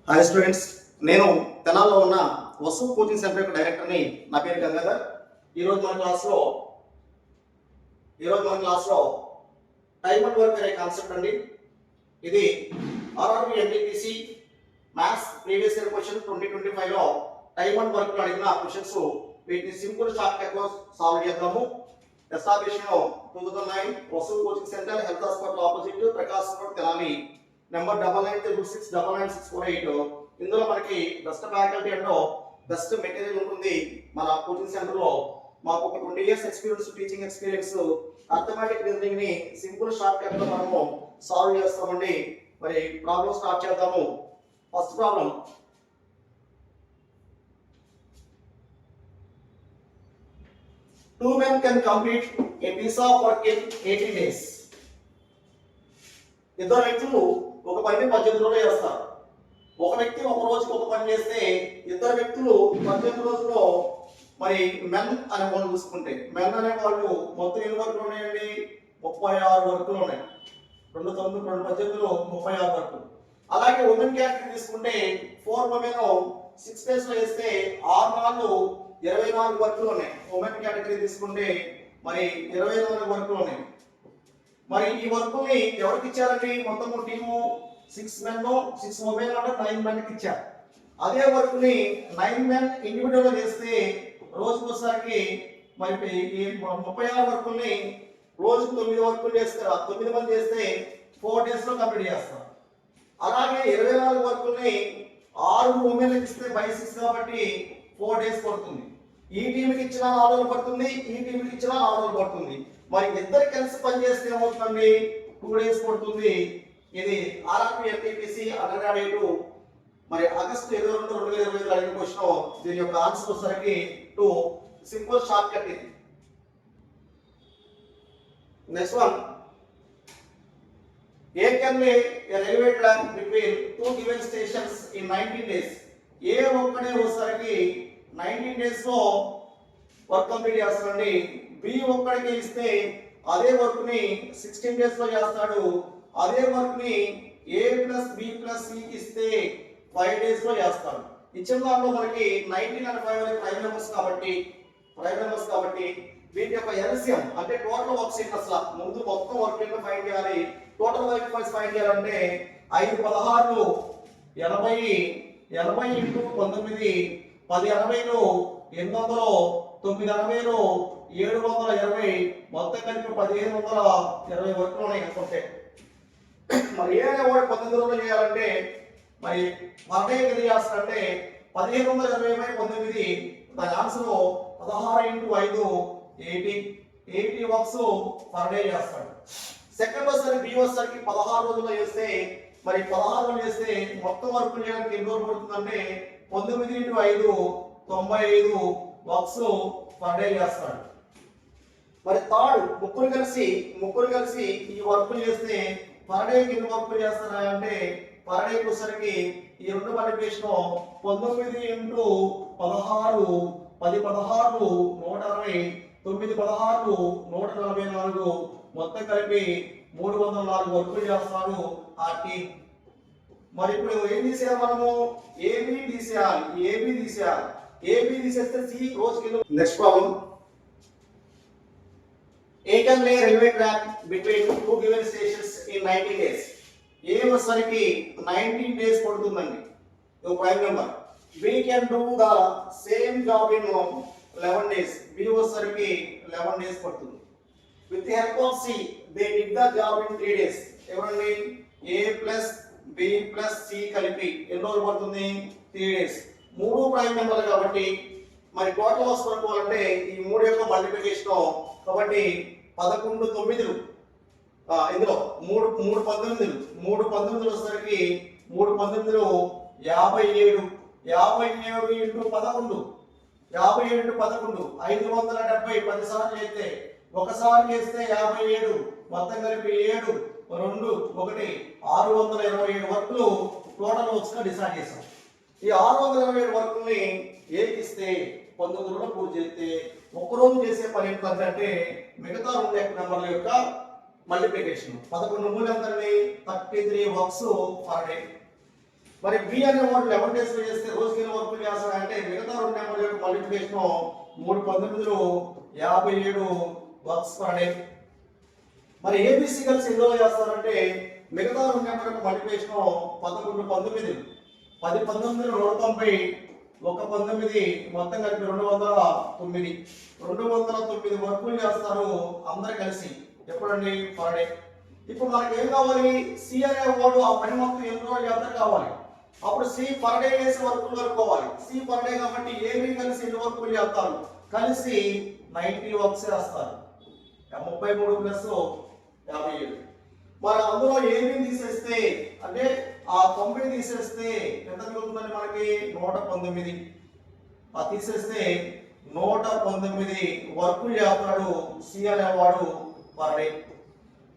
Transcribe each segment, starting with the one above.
Hi students, నేను తెనాల్లో ఉన్న వసు కోచింగ్ సెంటర్ యొక్క డైరెక్టర్ని. నా పేరు గంగాధర్. ఈరోజు మన క్లాస్లో టైమ్ అండ్ వర్క్ అనే కాన్సెప్ట్ అండి. ఇది RRB NTPC maths previous year question 2025లో టైమ్ అండ్ వర్క్ అడిగిన క్వశ్చన్స్. వీటిని సింపుల్ షార్ట్ కట్ లో సాల్వ్ చేద్దాము. Established 2009 Vasu coaching centre, health hospital opposite, Prakash road, Tenali. Number 9936699648. ఇందులో మనకి best faculty and best material ఉంటుంది. మన కోచింగ్ సెంటర్ లో మాకు ఒక 20 years experience, teaching experience. Arithmetic reasoning ని సింపుల్ షార్ట్ కట్ లో మనము సాల్వ్ చేస్తామండి. మరి ప్రాబ్లం స్టార్ట్ చేద్దాము. First problem, two men can complete a piece of work in 80 days. ఇద్దరు వ్యక్తులు ఒక పనిని 18 రోజుల్లో చేస్తారు. ఒక వ్యక్తి ఒక రోజుకి ఒక పని చేస్తే ఇద్దరు వ్యక్తులు 18 రోజుల్లో మరి మెన్ అనే వాళ్ళు చూసుకుంటే, మెన్ అనే వాళ్ళు మొత్తం ఎన్ని వర్కులు ఉన్నాయండి? 36 వర్కులు ఉన్నాయి. 218లో 36 వర్కులు. అలాగే ఉమెన్ కేటగిరీ తీసుకుంటే 4 women 6 days లో చేస్తే 6 నాలుగు 24 వర్కులు ఉన్నాయి. ఉమెన్ కేటగిరీ తీసుకుంటే మరి 24 వర్కులు ఉన్నాయి. మరి ఈ వర్కుల్ని ఎవరికి ఇచ్చారండి? మొత్తం టీము 6 men 6 women 9 men కి ఇచ్చారు. అదే వర్క్ని 9 men ఇండివిజువల్ చేస్తే రోజుకోసారికి మరి ఈ 36 వర్కుల్ని రోజుకు 9 వర్కులు చేస్తారు. 9 మంది చేస్తే 4 days లో కంప్లీట్ చేస్తారు. అలాగే 24 వర్కుల్ని 6 women ఇస్తే బై 6 కాబట్టి 4 days పడుతుంది. ఈ టీంకి ఇచ్చిన 4 రోజులు పడుతుంది, ఈ టీంకి ఇచ్చిన 4 రోజులు పడుతుంది. మరి ఇద్దరు కలిసి పని చేస్తే ఏమవుతుందండి? 2 days పడుతుంది. ఇది ఆర్ఆర్బి ఎన్టీపీసీ అండర్గ్రాడ్యుయేట్ మరి ఆగస్టు 22, 2025 అడిగిన క్వశ్చన్. దీని యొక్క ఆన్సర్ వచ్చేసరికి 2. సింపుల్ షార్ట్ కట్ ఇది. Next one, A can lay a railway track between 2 given stations in 19 days. A ఒక్కడే వచ్చేసరికి 19 days లో వర్క్ కంప్లీట్ చేస్తాడండి. బి ఒక్కడికి ఇస్తే అదే వర్క్ ని 16 days లో చేస్తాడు. అదే వర్క్ ని ఏ ప్లస్ బి ప్లస్ సి ఇస్తే 5 days లో చేస్తాడు. ఇచ్చిన దాంట్లో మనకి 19 and 5 అనేది ప్రైమ్ నెంబర్స్ కాబట్టి వీటి యొక్క ఎల్సిఎం అంటే టోటల్ వర్క్స్ ఏంటి? అసలు ముందు మొత్తం వర్క్ ఎంత ఫైండ్ చేయాలి? టోటల్ వర్క్ ఫైండ్ చేయాలంటే 5 16 80 80 ఇంటూ 19 10 80లో 800 9 80లో 720 మొత్తం కలిపి 1520 వర్క్లు ఉన్నాయి అనుకుంటే. మరి ఏ అనేవాడు 19 రోజులు చేయాలంటే మరి వర్క్ ఏది చేస్తాడంటే 1520/19. దాని answer 16 into 5 80 works per day చేస్తాడు. సెకండ్ వచ్చేసరికి బి వచ్చేసరికి 16 రోజుల్లో చేస్తే మరి 16 రోజులు చేస్తే మొత్తం వర్క్ చేయడానికి ఎన్ని రోజులు పడుతుందంటే 19 ఇంటూ 5 95 వర్క్స్ పర్ డే చేస్తాడు. మరి థర్డ్ ముగ్గురు కలిసి ఈ వర్క్ చేస్తే పర్ డేకి ఎన్ని వర్క్ చేస్తారా అంటే పర్ డే వచ్చేసరికి ఈ రెండు మల్టిప్లికేషన్ 19 ఇంటూ 16 10 16 160 9 16 144 మొత్తం కలిపి 304 వర్కులు చేస్తాడు ఆ టీం. మరి ఇప్పుడు ఏం తీసేయాలి? మనము ఏబి తీసేస్తే సి రోజుకి. Next problem, A can lay railway track between 2 given stations in 19 days. A వచ్చేసరికి 19 days పడుతుందండి. ఇది prime number. B can do the same job in 11 days. B వచ్చేసరికి 11 days పడుతుంది. With the help of C they did the job in 3 days. ఎవరండి? A plus B plus C కలిపి ఎన్ని రోజులు పడుతుంది? 3 days. 3 ప్రైమ్ నెంబర్లు కాబట్టి మరి టోటల్ వర్క్స్ కనుక్కోవాలంటే ఈ 3 యొక్క మల్టిప్లికేషన్ కాబట్టి 11 9 ఇందులో 3 19 వచ్చేసరికి 3 19 57 57 ఇంటూ 11 570 10 సార్లు చేస్తే ఒకసారి చేస్తే 57 మొత్తం కలిపి 7 2 1 627 వర్క్లు టోటల్ వర్క్స్ గా డిసైడ్ చేశాం. ఈ 627 వర్క్ని ఏకిస్తే 19 రోజులు పూర్తి చేస్తే ఒక రోజు చేసే పని ఏంటంటే మిగతా 2 నెంబర్ల యొక్క మల్టిప్లికేషన్. 11 మూడు ఎంతండి? 33 వర్క్స్ పర్ డే. మరి బి అనే వాడు 11 డేస్ లో చేస్తే రోజుకి ఎన్ని వర్కులు చేస్తాడంటే మిగతా రెండు నెంబర్ల యొక్క మల్టిప్లికేషన్ 3 19 57 వర్క్స్ పర్ డే. మరి ఏబిసి కలిసి ఎన్ని రోజులు చేస్తారంటే మిగతా రెండు నెంబర్ల యొక్క మల్టిప్లికేషన్ 11 19 10 19 190 1 19 మొత్తం కలిపి 209 209 వర్కులు చేస్తారు అందరు కలిసి. ఎప్పుడండి? Per day. ఇప్పుడు మనకి ఏం కావాలి? సి అనే వాడు ఆ పని మొత్తం ఎన్ని రోజులు చేస్తారు కావాలి. అప్పుడు సి పర్ డే చేసే వర్కులు కనుక్కోవాలి. సి పర్ డే కాబట్టి ఏబి కలిసి ఎన్ని వర్కులు చేస్తారు? కలిసి 90 వర్క్స్ చేస్తారు. 33 ప్లస్ 57. మరి అందులో ఏబి తీసేస్తే అంటే ఆ 90 తీసేస్తే ఎంత మిగులుతుందండి మనకి? 119. అది తీసేస్తే 119 వర్కులు చేస్తాడు సి అనేవాడు పర్ డే.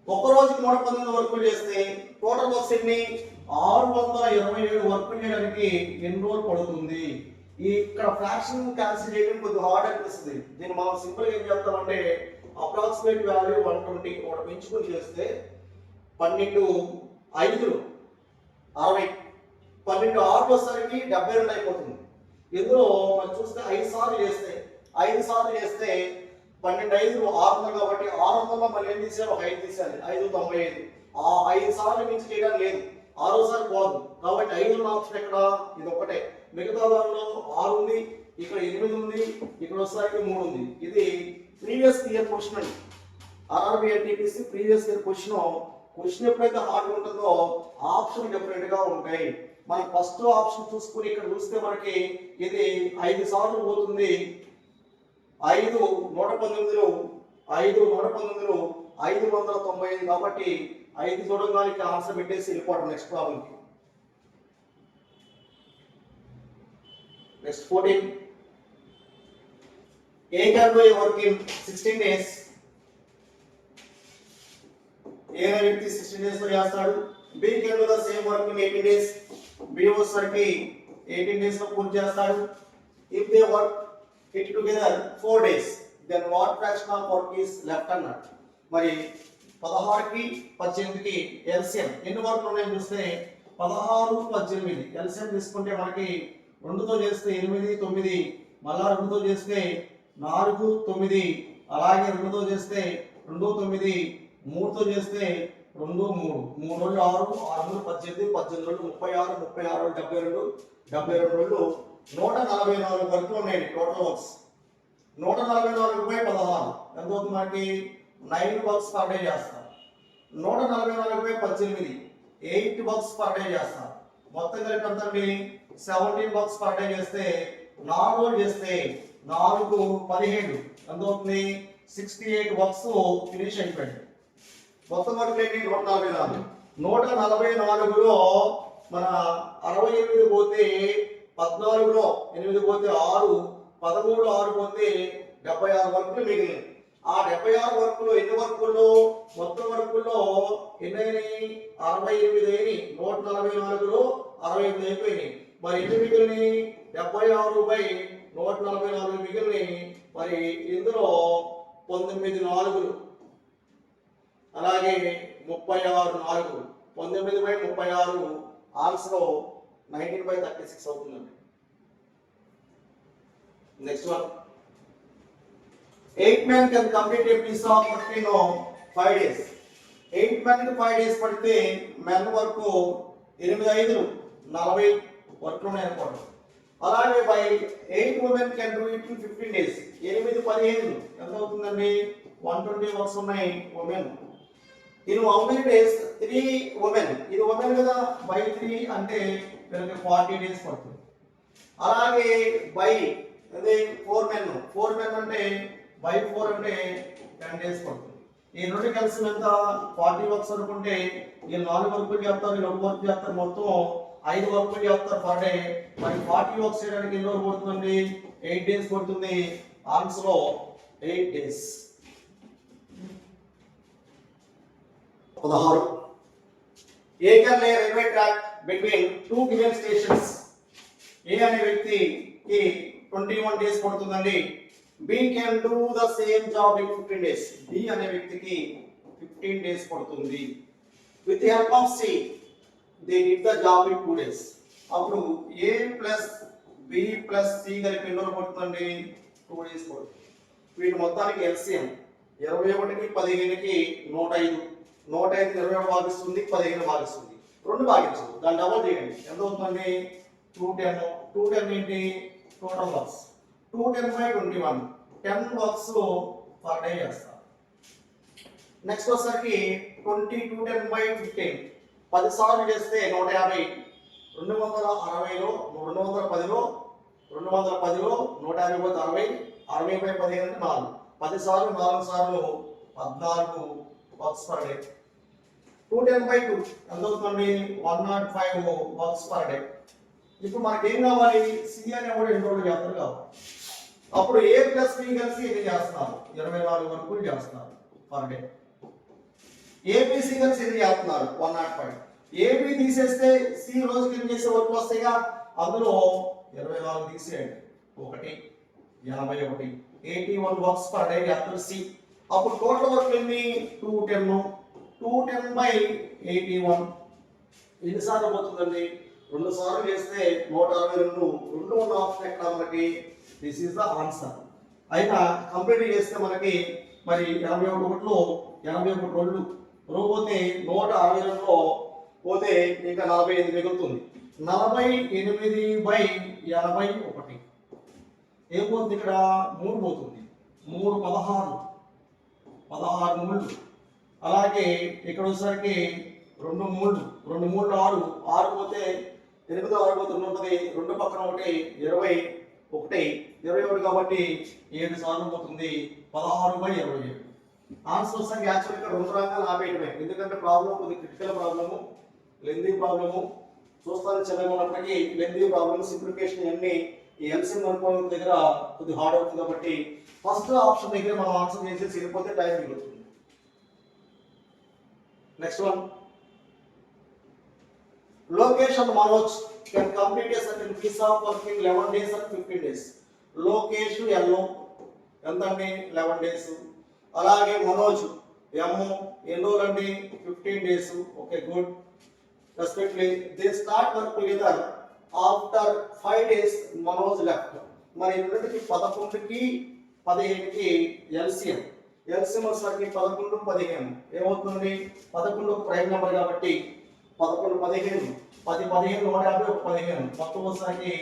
ఒక రోజుకి 119 వర్కులు చేస్తే టోటల్ వర్క్స్ ఎన్ని? 627 వర్కులు చేయడానికి ఎన్ని రోజులు పడుతుంది? ఇక్కడ ఫ్రాక్షన్ క్యాన్సిల్ చేయడం కొద్దిగా హార్డ్ అనిపిస్తుంది. దీన్ని మనం సింపుల్ గా ఏం చేస్తామంటే అప్రాక్సిమేట్ వాల్యూ 120 ఒకటి పెంచుకొని చేస్తే 12 5 60 12 6 వచ్చేసరికి 72 అయిపోతుంది. ఇందులో మనం చూస్తే 5 సార్లు చేస్తే 12 5 600 కాబట్టి 600లో మళ్ళీ ఏం తీసారు? ఒక 5 తీసాలి. 5 95. ఆ 5 సార్లు మించి చేయడం లేదు. 6ఓసారి పోదు కాబట్టి 5 ఉన్న ఆప్షన్ ఎక్కడ? ఇది ఒకటే. మిగతా దానిలో 6 ఉంది, ఇక్కడ 8 ఉంది, ఇక్కడ వచ్చేసరికి 3 ఉంది. ఇది ప్రీవియస్ ఇయర్ క్వశ్చన్ అండి. RRB NTPC previous year question ఎప్పుడైతే హార్డ్ ఉంటుందో ఆప్షన్ డిఫరెంట్ గా ఉంటాయి. మనం ఫస్ట్ ఆప్షన్ చూసుకుని ఇక్కడ చూస్తే మనకి ఇది 5 సార్లు పోతుంది. 5 119 595 కాబట్టి 5 చూడడానికి ఆన్సర్ పెట్టేసి వెళ్ళిపోవడం నెక్స్ట్ ప్రాబ్లం కి. Next 14. A can do a work in 16 days. A అనే వ్యక్తి 16 డేస్ లో చేస్తాడు. B can do the same work in 18 days. B వచ్చేసరికి 18 డేస్ లో పూర్తి చేస్తాడు. If they work it together 4 days, then what fraction of work is left అన్నాడు. మరి 16 కి 18 కి ఎల్సిఎం ఎన్ని వర్క్లు ఉన్నాయని చూస్తే 16 18 ఎల్సిఎం తీసుకుంటే మనకి 2తో చేస్తే 8 9 మళ్ళా 2తో చేస్తే 4 9 అలాగే 2తో చేస్తే 2 9 3తో చేస్తే 2 3 3 రోజులు 6 6 18 18 రోజులు 36 36 72 72 రోజులు 144 వర్క్లు ఉన్నాయి టోటల్ వర్క్స్. 144 బై 16 ఎంత అవుతుంది మనకి? 9 వర్క్స్ పర్ డే చేస్తారు. 144 బై 18 8 వర్క్స్ పర్ డే చేస్తారు. మొత్తం కలిపి ఎంత అండి? 17 వర్క్స్ పర్ డే చేస్తే 4 రోజులు చేస్తే 4 17 ఎంత అవుతుంది? 68 వర్క్స్ ఫినిష్ అయిపోయింది. మొత్తం వర్క్ ఏంటి? 144. 144లో మన 68 పోతే 14లో 8 పోతే 6 13 6 పోతే 76 వర్కులు మిగిలినాయి. ఆ 76 వర్కులు ఎన్ని వర్కుల్లో? మొత్తం వర్కుల్లో ఎన్నైనాయి? 68 అయినాయి. 144లో 68 అయిపోయినాయి. మరి ఎన్ని మిగిలినాయి? 76 బై 144 మిగిలినాయి. మరి ఇందులో 19 4లు అలాగే 36 4 19 బై 36 ఆన్సర్ 19/36 అవుతుందండి. Next one. 8 men can complete a piece of work in 5 days. 8 men కి 5 days పడితే మెన్ వరకు 8 5 40 వర్క్లు ఉన్నాయి అనుకోండి. అలాగే by 8 women can do it in 15 days. 8 15 ఎంత అవుతుందండి? 120 వర్క్స్ ఉన్నాయి women. In how many days? 3 women. ఇది women కదా, బై 3 అంటే వీళ్ళకి 40 days పడుతుంది. అలాగే బై అదే 4 men అంటే బై 4 అంటే 10 days పడుతుంది. ఈ రెండు కలిసి ఎంత? 40 వర్క్స్ అనుకుంటే ఈ 4 వర్కులు చేస్తారు, 2 వర్క్ చేస్తారు, మొత్తం 5 వర్కులు చేస్తారు పర్ డే. మరి 40 వర్క్స్ చేయడానికి ఎన్ని రోజులు పడుతుంది? 8 days పడుతుంది. Answer 8 days. 16. A can lay railway track between 2 given stations. A అనే వ్యక్తికి 21 days పడుతుందండి. B can do the same job in 15 days. B అనే వ్యక్తికి 15 days పడుతుంది. With the help of C, they did the job in 2 days. అప్పుడు ఏ plus B plus C కలిపి ఎన్ని రోజులు పడుతుందండి? 2 days పడుతుంది. వీటి మొత్తానికి ఎల్సిఎం 21కి 15కి 105, 105 21 భాగిస్తుంది, 15 భాగిస్తుంది, 2 భాగించదు, దాన్ని డబుల్ చేయండి, ఎంత అవుతుందండి? 210. 210 ఏంటి? Total works 210/21, 10 works per day చేస్తారు. నెక్స్ట్ వచ్చేసరికి 210/15, 10 సార్లు చేస్తే 150, 260లో 210లో 210లో 150 పోతే 60, 60/15 అంటే 4, 10 సార్లు 4 సార్లు 14 వర్క్స్ పర్ డే. 210/2 ఎంత అవుతుందండి? 105 వర్క్స్ పర్ డే. ఇప్పుడు మనకి ఏం కావాలి? సి అనే కూడా ఎన్ని రోజులు చేస్తారు కావాలి. అప్పుడు ఏ ప్లస్ బి కలిసి ఎన్ని చేస్తున్నారు? 24 వర్కులు చేస్తున్నారు పర్ డే. ఏబిసి కలిసి ఎన్ని చేస్తున్నారు? 105. ఏబి తీసేస్తే సి రోజుకి ఎన్ని చేసే వర్క్ వస్తాయిగా, అందులో 24 తీసేయండి, 1 81, 81 వర్క్స్ పర్ డే చేస్తారు సి. అప్పుడు టోటల్ వర్క్ ఎన్ని? 210. 210/81 ఎన్ని సార్లు పోతుందండి? 2 సార్లు చేస్తే 162. 2 ఉన్న ఆప్షన్ ఎక్కడ మనకి? This is the answer. అయినా కంప్లీట్ చేస్తే మనకి మరి 81లో 81 2 పోతే 162లో పోతే ఇంకా 48 మిగులుతుంది. 48/81 ఏం పోతుంది? ఇక్కడ 3 పోతుంది, 3 16, 16 మూళ్ళు. అలాగే ఇక్కడ వచ్చేసరికి 2 మూళ్ళు, 2 మూళ్ళు 6, 6 పోతే 8, 6 పోతే 2 ఉంటుంది, 2 పక్కన 1 21, 21 కాబట్టి 7 సార్లు పోతుంది, 16/27. ఆన్సర్ వచ్చేసరికి యాక్చువల్గా 2 రంగాలు ఆపేయటమే, ఎందుకంటే ప్రాబ్లం కొద్ది క్రిటికల్ ప్రాబ్లము, లెందీ ప్రాబ్లము. చూస్తాను చిన్నగా ఉన్నప్పటికీ లెందీ ప్రాబ్లమ్, సింప్లిఫికేషన్ అన్ని ఈ ఎల్సిఎం అనుకోవడం దగ్గర కొద్దిగా హార్డ్ అవుతుంది కాబట్టి ఫస్ట్ ఆప్షన్ దగ్గర మనం ఆన్సర్ చేసేసి వెళ్ళిపోతే టైం మిగులుతుంది. Next one, Lokesh and Manoj can complete a certain piece of work in 11 days and 15 days. Lokesh L ఎంత అండి? 11 days. అలాగే మనోజ్ M ఎన్ని రోజులు అండి? 15 days. Okay, good. Respectfully they start work together after 5 days. Manoj left. మరి రెండింటికి 11కి 15కి LCM వచ్చేసరికి 11 15 ఏమవుతుంది? 11 ఒక ప్రైమ్ నెంబర్ కాబట్టి 11 15, 10 15, 150 15, మొత్తం వచ్చేసరికి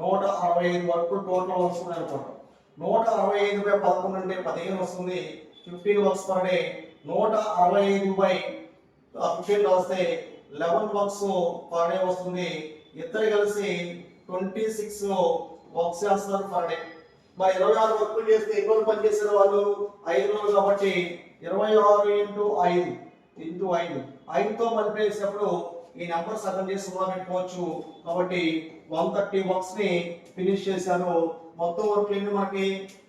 165 వరకు టోటల్ వస్తుంది అనుకుంటాం. 165/11 అంటే 15 వస్తుంది, 15 వర్క్స్ పర్ డే. 165/15 వస్తే 11 వర్క్స్ పర్ డే వస్తుంది. ఇద్దరు కలిసి 26 వర్క్స్ చేస్తారు పర్ డే. మరి 26 వర్కులు చేస్తే ఎన్ని రోజులు పని చేశారు వాళ్ళు? 5 రోజులు కాబట్టి 26 × 5 5తో మల్టిప్లై చేసినప్పుడు ఈ నెంబర్ సగం చేసి పెట్టుకోవచ్చు. కాబట్టి 130 వర్క్స్ ని ఫినిష్ చేశారు. మొత్తం వర్క్ ఎన్ని మనకి?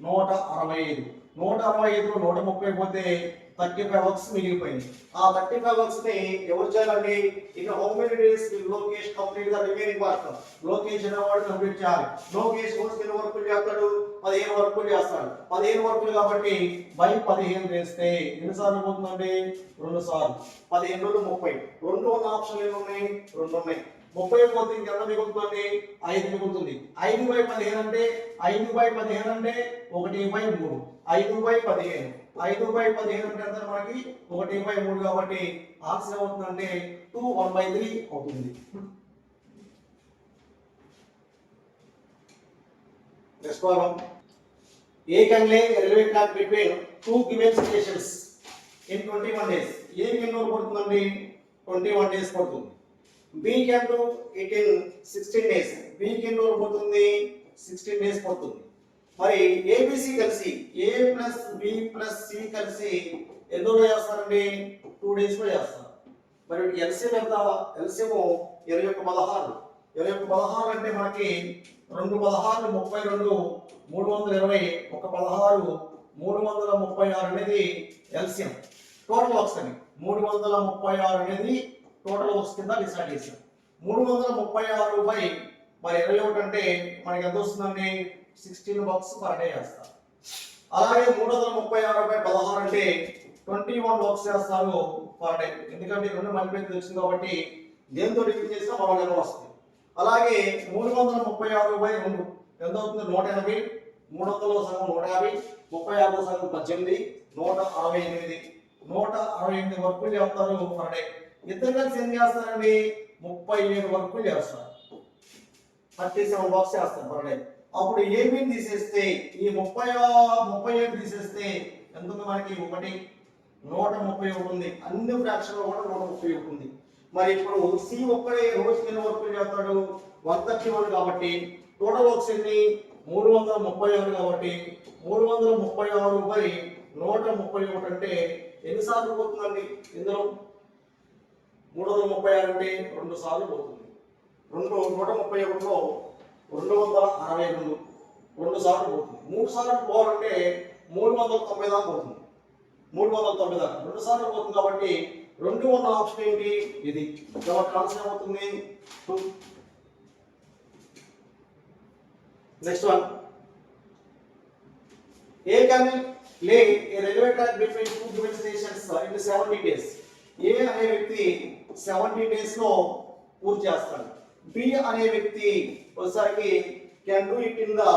165. 165లో 130 పోతే 35 వర్క్స్ మిగిలిపోయింది. ఆ 35 వర్క్స్ ని ఎవరు చేయాలండి? ఇక how many days will Lokesh complete the remaining work? Lokesh అనేవాడు కంప్లీట్ చేయాలి. లోకేష్ రోజుకి ఎన్ని వర్కులు చేస్తాడు? 15 వర్కులు చేస్తాడు. 15 వర్కులు కాబట్టి బై 15 చేస్తే ఎన్ని సార్లు పోతుందండి? 2 సార్లు. 15 రోజులు 30. 2 ఉన్న ఆప్షన్ ఎన్ని ఉన్నాయి? 2 ఉన్నాయి. 30 పోతే ఇంకెంత మిగులుతుంది? 5 మిగులుతుంది. 5/15 అంటే 5/15 అంటే 1/3. 5/15 5/15 అంటే ఎంత మనకి? 1/3 కాబట్టి ఆన్సర్ అవుతుందంటే 2 1/3 అవుతుంది. Next problem, A can lay railway track between 2 given stations in 21 days. ఏ ఎన్ని రోజులు పడుతుందండి? 21 days పడుతుంది. B can do it in 16 days. B కి ఎన్ని రోజులు పడుతుంది? 16 days పడుతుంది. మరి ABC కలిసి A plus B plus C కలిసి ఎన్ని రోజులు చేస్తారండి? 2 days లో చేస్తారు. మరి ఎల్సిఎం ఎంత? ఎల్సిఎం 21 16 అంటే మనకి 2 16 32, 320, 1 16 336 అనేది ఎల్సిఎం. టోటల్ వర్క్స్ అని 336 అనేది టోటల్ వర్క్స్ కింద డిసైడ్ చేశాం. 336 బై మరి 21 అంటే మనకి ఎంత వస్తుందండి? 16 వర్క్స్ పర్ డే చేస్తారు. అలాగే 336/16 అంటే 21 వర్క్స్ చేస్తారు పర్ డే. ఎందుకంటే 2 మల్టిప్లై వచ్చింది కాబట్టి దేంతో డిఫైన్ చేసినా మన నెంబర్ వస్తుంది. అలాగే 336/2 ఎంత అవుతుంది? 180. 300లో సగం 150, 36లో సగం 18, 168. 168 వర్కులు చేస్తారు పర్ డే. ఇద్దరు కలిసి ఏం చేస్తారండి? 37 వర్కులు చేస్తారు. 37 వర్క్స్ చేస్తారు పర్ డే. అప్పుడు ఏబిని తీసేస్తే ఈ 37 తీసేస్తే ఎంత ఉంది మనకి? 1, 131 ఉంది. అన్ని ఫ్రాక్షన్లో కూడా 131 ఉంది. మరి ఇప్పుడు సి ఒక్కడే రోజుకి ఎన్ని వర్కులు చేస్తాడు? 131 కాబట్టి టోటల్ వర్క్స్ ఎన్ని? 336 కాబట్టి 336/131 అంటే ఎన్నిసార్లు పోతుందండి? ఇందులో 336 అంటే 2 సార్లు పోతుంది. 131లో 262 2 సార్లు పోతుంది. 3 సార్లు పోవాలంటే 390 దాకా పోతుంది. 390 దాకా 2 సార్లు పోతుంది కాబట్టి 2 ఉన్న ఆప్షన్ ఏంటి? ఇది. కాబట్టి ఆన్సర్ ఏమవుతుంది? 2. Next one. A can lay a railway track between two given stations in 70 days. A అనే వ్యక్తి 70 days లో పూర్తి చేస్తాడు. B అనే వ్యక్తి ఒకసారికి can do it in the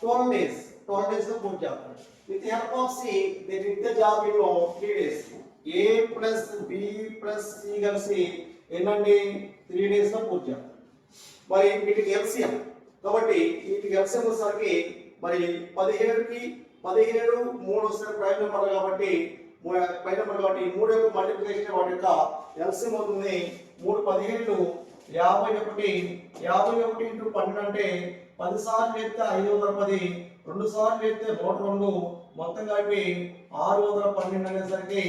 12 days. 12 days లో పూర్తి చేస్తాడు. With the help of C, they did the job in 3 days. A plus B plus C కలిసి ఎన్నండి? 3 days లో పూర్తి చేస్తాడు. మరి వీటికి LCM కాబట్టి వీటికి LCM వచ్చేసరికి మరి 17కి 17 3 వస్తే ప్రైమ్ నెంబర్ కాబట్టి ఈ 3 యొక్క మల్టిప్లికేషన్ వాటి యొక్క LCM అవుతుంది. 3 17 51. 51 ఇంటూ 12 అంటే 10 సార్లు చేస్తే 510, 2 సార్లు చేస్తే 102, మొత్తం కలిపి 612 అనేసరికి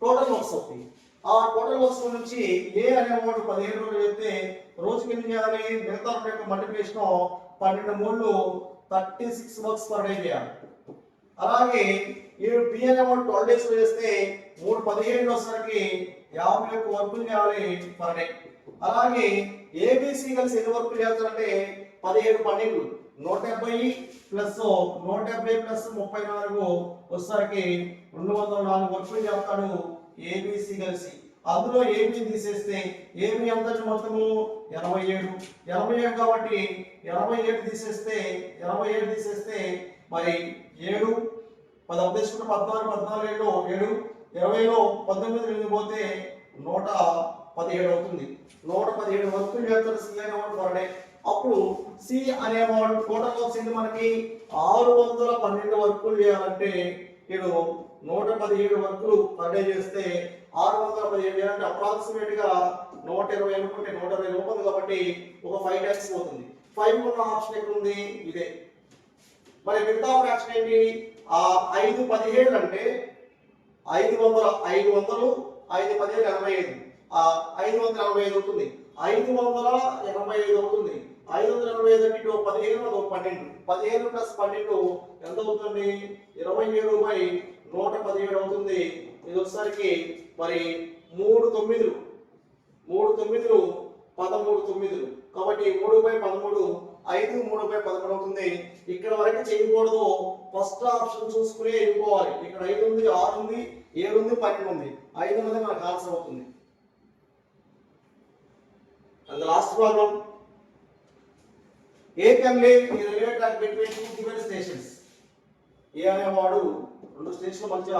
టోటల్ వర్క్స్ అవుతాయి. ఆ టోటల్ వర్క్స్ నుంచి ఏ అనేవాడు 15 రోజులు చేస్తే రోజుకి ఎన్ని చేయాలి? మిగతా యొక్క మల్టిప్లికేషన్ 12 3 36 వర్క్స్ పర్ డే చేయాలి. అలాగే ఈ బి అనేవాడు 12 డేస్ లో చేస్తే 3 17 వచ్చేసరికి 51 వర్కులు చేయాలి పర్ డే. అలాగే ఏబిసి కలిసి ఎన్ని వర్కులు చేస్తారంటే 17 12 170 ప్లస్ 170 ప్లస్ 34 వచ్చేసరికి 204 వర్కులు చేస్తాడు ఏబిసి కలిసి. అందులో ఏబి తీసేస్తే ఏబి ఎంత మొత్తము? 87 కాబట్టి 87 తీసేస్తే మరి 7 10 తీసుకుంటే 14 7 20లో 19 పోతే 117 అవుతుంది. 117 వర్కులు చేస్తారు సి అనేవాడు పర్ డే. అప్పుడు సి అనేవాడు టోటల్ వర్క్స్ ఏంటి మనకి? 612 వర్కులు చేయాలంటే వీడు 117 వర్కులు పర్ డే చేస్తే 617 అంటే అప్రాక్సిమేట్ గా 120 అనుకుంటే 120 లోపల కాబట్టి ఒక 5 టైమ్స్ పోతుంది. 5 ఉన్న ఆప్షన్ ఎక్కడ ఉంది? ఇదే. మరి మిగతా ఫ్రాక్షన్ ఏంటి? 5 17 అంటే 500 5 17 85 585 అవుతుంది. 585 అవుతుంది. 585 అంటే 15 12 15 ప్లస్ 12 ఎంత అవుతుంది? 27/117 అవుతుంది. ఇది వచ్చేసరికి మరి 3 9 13 9 కాబట్టి 3/13 5 3/13 అవుతుంది. ఇక్కడ వరకు చేయకూడదు. ఫస్ట్ ఆప్షన్ చూసుకునే వెళ్ళిపోవాలి. ఇక్కడ 5 ఉంది, 6 ఉంది, 7 ఉంది, 12 ఉంది. 5 అనేది మనకు ఆన్సర్ అవుతుంది. And the last problem. A can lay a railway track between two given stations. A అనేవాడు 2 స్టేషన్ల మధ్య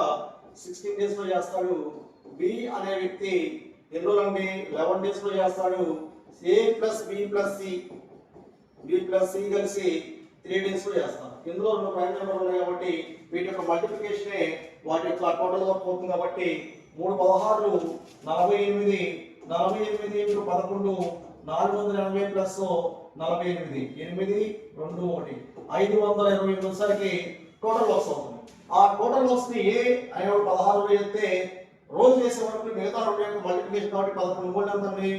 16 days లో చేస్తాడు. B అనే వ్యక్తి ఎన్ని రోజులండి? 11 days లో చేస్తాడు. A plus B plus C కలిసి 3 days లో చేస్తారు. ఇందులో 2 ప్రైమ్ నెంబర్లు ఉన్నాయి కాబట్టి వీటి యొక్క మల్టిప్లికేషనే వాటి యొక్క టోటల్ వర్క్ అవుతుంది. కాబట్టి 3 16 48 48 ఇంటూ 11 480 ప్లస్ 48 8 2 1 528 వచ్చేసరికి టోటల్ వర్క్స్ అవుతుంది. ఆ టోటల్ వర్క్స్ ని ఏ అనేవాడు 16 చేస్తే రోజు చేసే వరకు మిగతా 2 యొక్క మల్టిప్లికేషన్ కాబట్టి 11 3 ఎంతండి?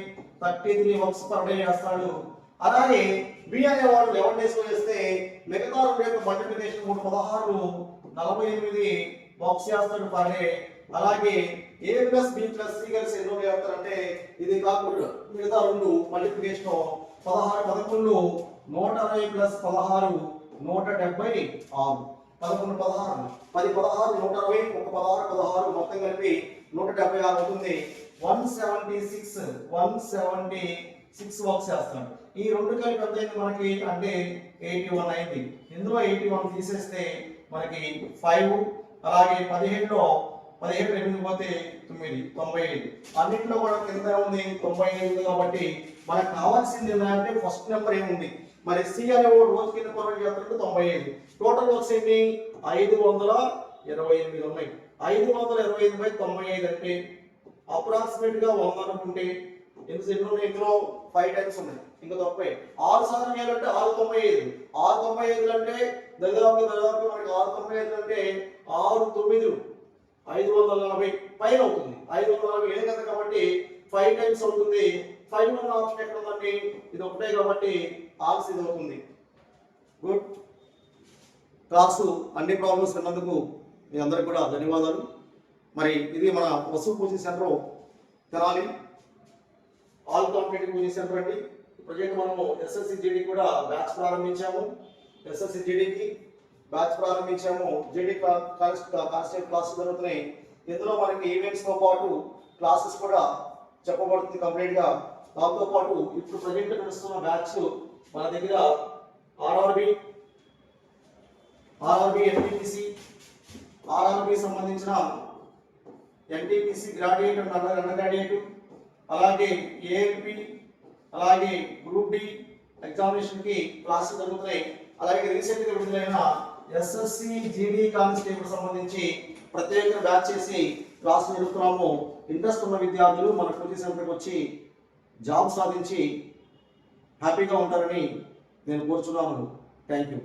33 వర్క్స్ పర్ డే చేస్తాడు. అలాగే బి అనేవాడు 11 డేస్ లో చేస్తే మిగతా 2 యొక్క మల్టిప్లికేషన్ 3 16 48 వర్క్స్ చేస్తాడు పర్ డే. అలాగే ఏ ప్లస్ బి ప్లస్ సి కలిసి ఎన్నో చేస్తారంటే ఇది కాకుండా మిగతా 2 మల్టిప్లికేషన్ 16 11 160 ప్లస్ 16 176 11 16 10 16 160 ఒక 16 16 మొత్తం కలిపి 176 అవుతుంది. 176 వర్క్స్ చేస్తాడు. ఈ రెండు కలిపి ఎంత అయింది మనకి అంటే 81 అయింది. ఇందులో 81 తీసేస్తే మనకి 5, అలాగే 17లో 17 8 పోతే 9 95. అన్నింటిలో కూడా కింద ఉంది 95 కాబట్టి మనకు కావాల్సింది ఏంటంటే ఫస్ట్ నెంబర్ ఏముంది మరి సి అనే రోజు కింద కొరకు చేస్తున్నట్టు 95. టోటల్ వర్క్స్ ఏంటి 528 ఉన్నాయి. 528/95 అంటే అప్రాక్సిమేట్ గా 100 అనుకుంటే ఎన్ని ఇందులో 5 టైమ్స్ ఉన్నాయి. ఇంకా 90 6 సార్లు చేయాలంటే 695. 695 అంటే దాదాపు మనకి 695 అంటే 6 9 540 పైన అవుతుంది. 540 ఏం కదా కాబట్టి 5 టైమ్స్ అవుతుంది. 5 ఉన్న ఆప్షన్ ఎక్కడ ఉందండి ఇది ఒకటే కాబట్టి ఆన్సర్ ఇది అవుతుంది. గుడ్. క్లాసు అన్ని ప్రాబ్లమ్స్ విన్నందుకు మీ అందరికి కూడా ధన్యవాదాలు. మరి ఇది మన Vasu coaching centre Tenali all competitive coaching centre అండి. ప్రజెంట్ మనము ఎస్ఎస్సి జీడీ కూడా బ్యాచ్ ప్రారంభించాము. ఎస్ఎస్సి జీడీకి బ్యాచ్ ప్రారంభించాము. జీడీ కానిస్టేబుల్ క్లాసులు జరుగుతున్నాయి. ఇందులో మనకి ఈవెంట్స్ తో పాటు క్లాసెస్ కూడా చెప్పబడుతుంది కంప్లీట్ గా. దాంతో పాటు ఇప్పుడు ప్రజెంట్ నడుస్తున్న బ్యాచ్ మన దగ్గర ఆర్ఆర్బి ఎన్టీపీసీ ఆర్ఆర్బి సంబంధించిన NTPC graduate and under graduate, అలాగే ఏఎల్పి, అలాగే గ్రూప్ డి ఎగ్జామినేషన్ కి క్లాసులు జరుగుతున్నాయి. అలాగే రీసెంట్ గా విడుదలైన ఎస్ఎస్సి జీడీ కానిస్టేబుల్ సంబంధించి ప్రత్యేక బ్యాచ్ చేసి క్లాసులు జరుగుతున్నాము. ఇంట్రెస్ట్ ఉన్న విద్యార్థులు మన కోచింగ్ సెంటర్కి వచ్చి జాబ్ సాధించి హ్యాపీగా ఉంటారని నేను కోరుచున్నాను. Thank you.